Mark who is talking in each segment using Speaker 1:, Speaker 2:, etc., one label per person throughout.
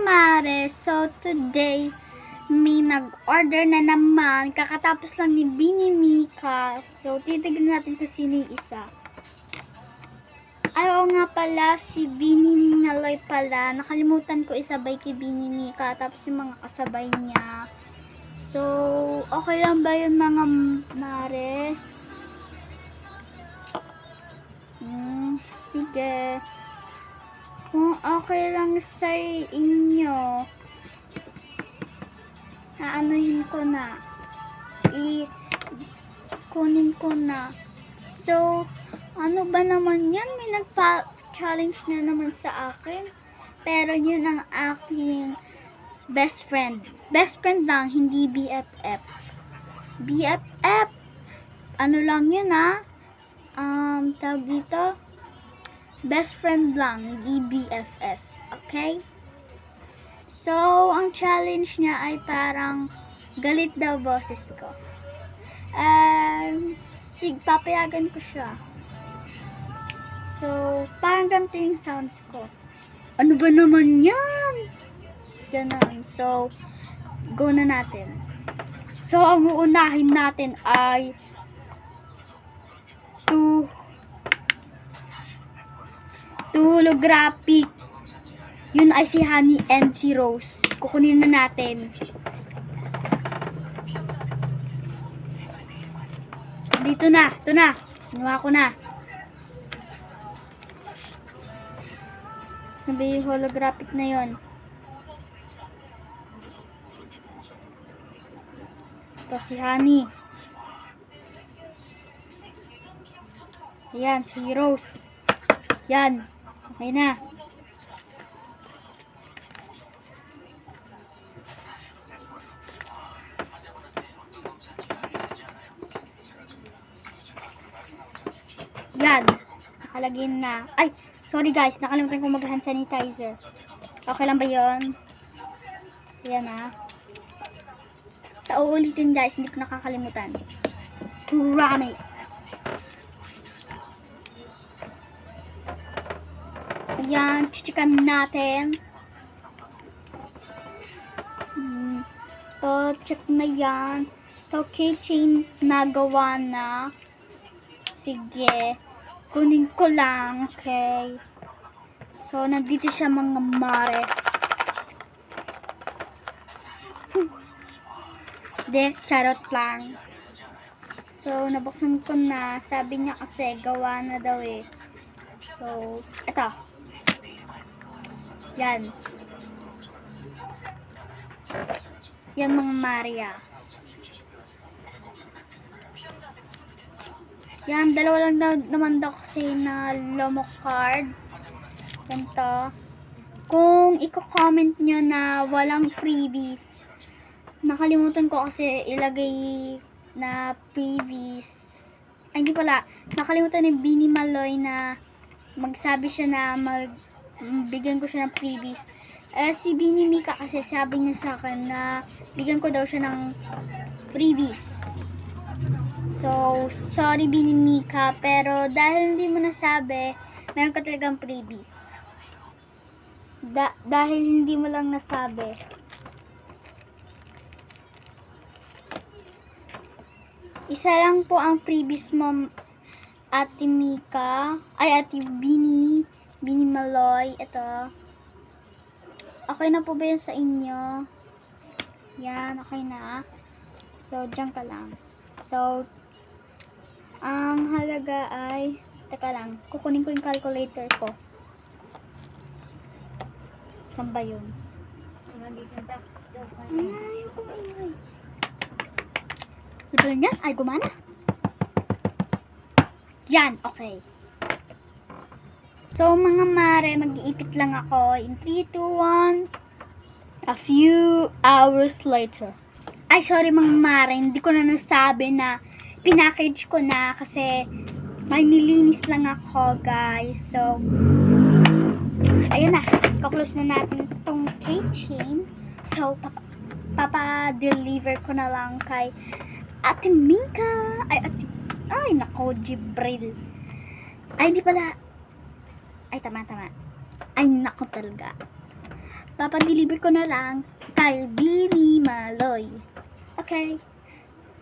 Speaker 1: mare, so today may nag-order na naman. Kakatapos lang ni Bini Mika. So titignan natin kung sino yung isa. Ay, oo nga pala, si Bini Maloy pala. Nakalimutan ko isabay kay Bini Mika. Tapos yung mga kasabay niya. So, okay lang ba yun mga mare? Sige. Kung okay lang sa inyo, aanohin ko na. Kunin ko na. So, ano ba naman yan? May nagpa-challenge na naman sa akin. Pero yun ang aking best friend. Best friend lang, hindi BFF. BFF, ano lang yun tawag dito, best friend lang, hindi BFF. Okay? So, ang challenge niya ay parang galit daw boses ko. Papayagan ko siya. So, parang ganito yung sounds ko. Ano ba naman yan? Ganun. So, go na natin. So, ang uunahin natin ay holographic. Yun ay si Honey and si Rose. Kukunin na natin. Dito na. Ito na. Kinuha ko na. Sabi yung holographic na yun. Ito si Honey. Ayan, si Rose. Yan. Okay na. Yan. Nakalagay na. Ay, sorry guys. Nakalimutan ko mag-hand sanitizer. Okay lang ba yun? Yan Sa uulitin guys, hindi ko nakakalimutan. Promise. Ayan, chichikan natin. So, check na yan. So, keychain nagawa na. Sige. Kunin ko lang. Okay. So, nandito siya mga mare. De, charot lang. So, nabuksan ko na. Sabi niya kasi, gawa na daw eh. So, eto. Yan. Yan mga Maria. Yan, dalawa lang naman daw kasi na Lomo card. Ganito. Kung i-comment nyo na walang freebies, nakalimutan ko kasi ilagay na freebies. Ay, hindi pala. Nakalimutan ni Bini Maloy na magsabi siya na bigyan ko siya ng freebies. Si Bini Mika kasi sabi niya sa akin na bigyan ko daw siya ng freebies. So, sorry Bini Mika, pero dahil hindi mo nasabi, meron ka talagang freebies. Dahil hindi mo lang nasabi. Isa lang po ang freebies mo, Ate Mika. Ay, Ate Bini Maloy. Ito. Okay na po ba yun sa inyo? Yan, okay na. So, dyan ka lang. So, ang halaga ay, teka lang, kukunin ko yung calculator ko. Saan ba yun? Ito yan? Ay, gumana. Yan, okay. So, mga mare, mag-iipit lang ako in 3, 2, 1. A few hours later. Ay, sorry mga mare, hindi ko na nasabi na pinackage ko na kasi may nilinis lang ako, guys. So, ayun na. Kaklose na natin itong keychain. So, papa-deliver ko na lang kay Ate Mika. Ay, nako, Jibril. Ay, hindi pala. Ay, tama. Ay, nako talaga. papadeliver ko na lang kay Billy Maloy. Okay.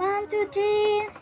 Speaker 1: 1, 2, 3.